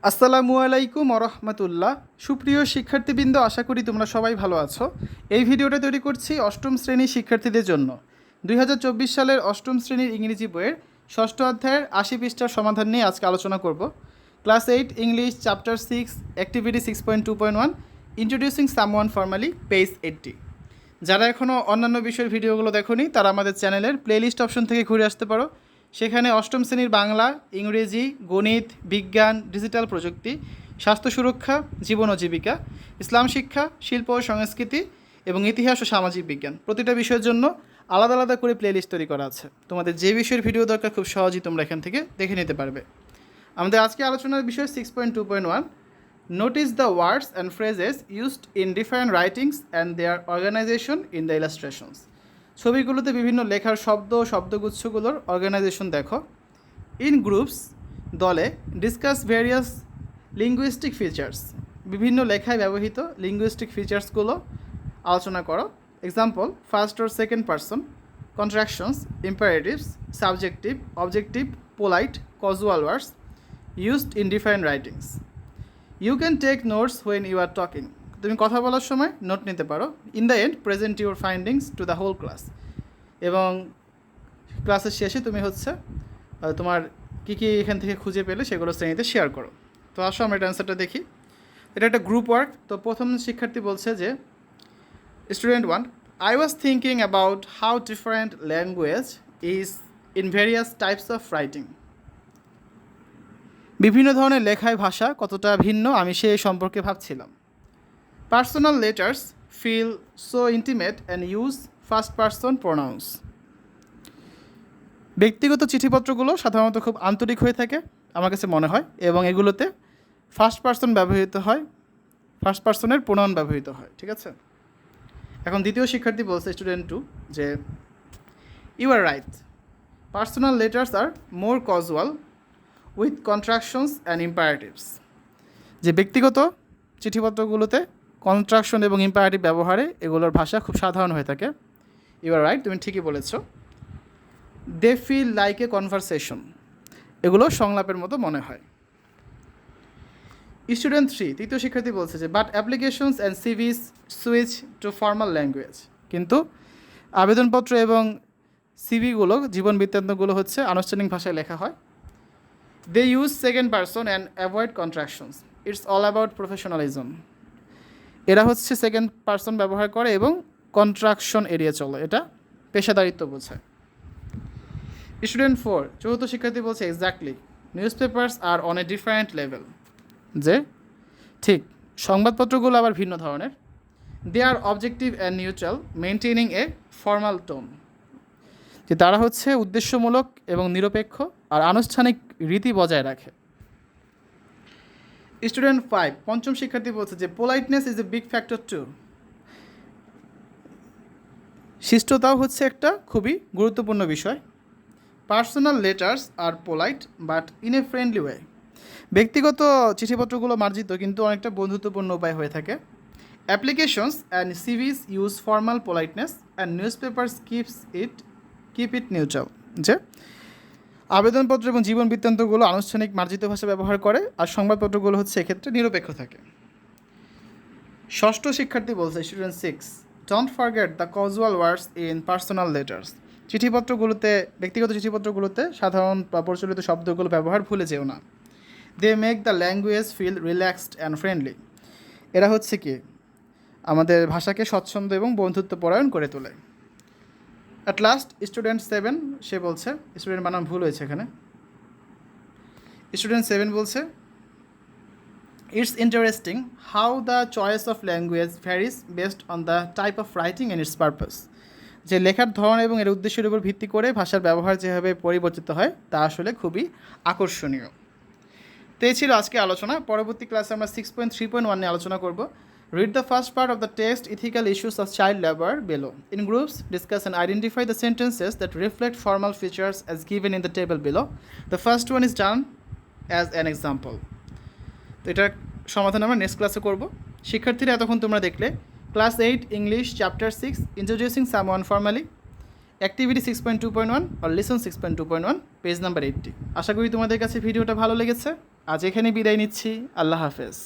আসসালামু আলাইকুম ওরহমতুল্লাহ। সুপ্রিয় শিক্ষার্থীবৃন্দ, আশা করি তোমরা সবাই ভালো আছো। এই ভিডিওটা তৈরি করছি অষ্টম শ্রেণীর শিক্ষার্থীদের জন্য। 2024 সালের অষ্টম শ্রেণীর ইংরেজি বইয়ের ষষ্ঠ অধ্যায়ের 80 পৃষ্ঠার সমাধান নিয়ে আজকে আলোচনা করব। Class 8 English chapter 6 activity 6.2.1 introducing someone formally page 80। যারা এখনও অন্যান্য বিষয়ের ভিডিওগুলো দেখোনি তারা আমাদের চ্যানেলের প্লেলিস্ট অপশন থেকে ঘুরে আসতে পারো। সেখানে অষ্টম শ্রেণীর বাংলা, ইংরেজি, গণিত, বিজ্ঞান, ডিজিটাল প্রযুক্তি, স্বাস্থ্য সুরক্ষা, জীবন ও জীবিকা, ইসলাম শিক্ষা, শিল্প ও সংস্কৃতি এবং ইতিহাস ও সামাজিক বিজ্ঞান প্রতিটা বিষয়ের জন্য আলাদা আলাদা করে প্লেলিস্ট তৈরি করা আছে। তোমাদের যে বিষয়ের ভিডিও দরকার খুব সহজেই তোমরা এখান থেকে দেখে নিতে পারবে। আমাদের আজকে আলোচনার বিষয় 6.2.1 notice the words and phrases used in different writings and their organisation in the illustrations. ছবিগুলোতে বিভিন্ন লেখার শব্দ ও শব্দগুচ্ছগুলোর অর্গানাইজেশন দেখো। ইন গ্রুপস, দলে, ডিসকাস ভেরিয়াস লিঙ্গুইস্টিক ফিচার্স, বিভিন্ন লেখায় ব্যবহৃত লিঙ্গুইস্টিক ফিচার্সগুলো আলোচনা করো। Example, first or second person, contractions, imperatives, subjective, objective, polite, casual words used in different writings. You can take notes when you are talking. তুমি কথা বলার সময় নোট নিতে পারো। In the end present your findings to the whole class. এবং ক্লাসের শেষে তুমি তোমার কী কী এখান থেকে খুঁজে পেলে সেগুলো শ্রেণীতে শেয়ার করো। তো আসো আমরা এটা অ্যান্সারটা দেখি। এটা একটা গ্রুপ ওয়ার্ক। তো প্রথম শিক্ষার্থী বলছে যে student 1, I was thinking about how different language is in various types of writing. বিভিন্ন ধরনের লেখায় ভাষা কতটা ভিন্ন আমি সেই সম্পর্কে ভাবছিলাম। Personal letters feel so intimate and use first person pronouns. ব্যক্তিগত চিঠিপত্রগুলো সাধারণত খুব আন্তরিক হয়ে থাকে আমার কাছে মনে হয়, এবং এগুলোতে ফার্স্ট পার্সন ব্যবহৃত হয়, ফার্স্ট পার্সনের প্রোনাউন ব্যবহৃত হয়। ঠিক আছে। এখন দ্বিতীয় শিক্ষার্থী বলছে স্টুডেন্ট 2 যে you are right, personal letters are more casual with contractions and imperatives. যে ব্যক্তিগত চিঠিপত্রগুলোতে কন্ট্রাকশন এবং ইম্পারেটিভ ব্যবহারে এগুলোর ভাষা খুব সাধারণ হয়ে থাকে। ইউ আর রাইট, তুমি ঠিকই বলেছ। They feel like a conversation, এগুলো সংলাপের মতো মনে হয়। স্টুডেন্ট 3, তৃতীয় শিক্ষার্থী বলছে যে but applications and CVs switch to formal language. কিন্তু আবেদনপত্র এবং সিভিগুলো, জীবন বৃত্তান্তগুলো হচ্ছে আনুষ্ঠানিক ভাষায় লেখা হয়। They use second person and avoid contractions, it's all about professionalism. এরা হচ্ছে সেকেন্ড পারসন ব্যবহার করে এবং কন্ট্রাকশন এড়িয়ে চলে, এটা পেশাদারিত্ব বোঝায়। স্টুডেন্ট 4, চতুর্থ শিক্ষার্থী বলছে exactly, news papers are on a different level. যে ঠিক, সংবাদপত্রগুলো আবার ভিন্ন ধরনের। They are objective and neutral maintaining a formal tone. যে তারা হচ্ছে উদ্দেশ্যমূলক এবং নিরপেক্ষ আর আনুষ্ঠানিক রীতি বজায় রাখে। স্টুডেন্ট 5, পঞ্চম শিক্ষার্থী বলছে যে politeness is a big factor too. শিষ্টতাও হচ্ছে একটা খুবই গুরুত্বপূর্ণ বিষয়। Personal letters are polite but in a friendly way. ব্যক্তিগত চিঠিপত্রগুলো মার্জিত কিন্তু অনেকটা বন্ধুত্বপূর্ণ উপায় হয়ে থাকে। Applications and CVs use formal politeness and news papers keep it neutral. যে আবেদনপত্র এবং জীবন বৃত্তান্তগুলো আনুষ্ঠানিক মার্জিত ভাষা ব্যবহার করে, আর সংবাদপত্রগুলো হচ্ছে এক্ষেত্রে নিরপেক্ষ থাকে। ষষ্ঠ শিক্ষার্থী বলছে student 6, don't forget the casual words in personal letters. চিঠিপত্রগুলোতে, ব্যক্তিগত চিঠিপত্রগুলোতে সাধারণ বা প্রচলিত শব্দগুলো ব্যবহার ভুলে যেও না। They make the language feel relaxed and friendly. এরা হচ্ছে কি আমাদের ভাষাকে স্বচ্ছন্দ এবং বন্ধুত্বপরায়ণ করে তোলে। অ্যাট লাস্ট স্টুডেন্ট 7, সে বলছে, স্টুডেন্ট বানাম ভুল হয়েছে এখানে। স্টুডেন্ট 7 বলছে it's interesting how the choice of language varies based on the type of writing and it's purpose. যে লেখার ধরন এবং এর উদ্দেশ্যের উপর ভিত্তি করে ভাষার ব্যবহার যেভাবে পরিবর্তিত হয় তা আসলে খুবই আকর্ষণীয়। তো এই ছিল আজকে আলোচনা। পরবর্তী ক্লাসে আমরা 6.3.1 নিয়ে আলোচনা করব। Read the first part of the text ethical issues of child labor below. In groups, discuss and identify the sentences that reflect formal features as given in the table below. The first one is done as an example. তো এটার সমাধান আমরা next ক্লাসে করব। শিক্ষার্থীরা এতক্ষণ তোমরা দেখলে class 8 English chapter 6 introducing someone formally activity 6.2.1 আর লেসন 6.2.1 পেজ নাম্বার 80। আশা করি তোমাদের কাছে ভিডিওটা ভালো লেগেছে। আজ এখানে বিদায় নিচ্ছি। আল্লাহ হাফেজ।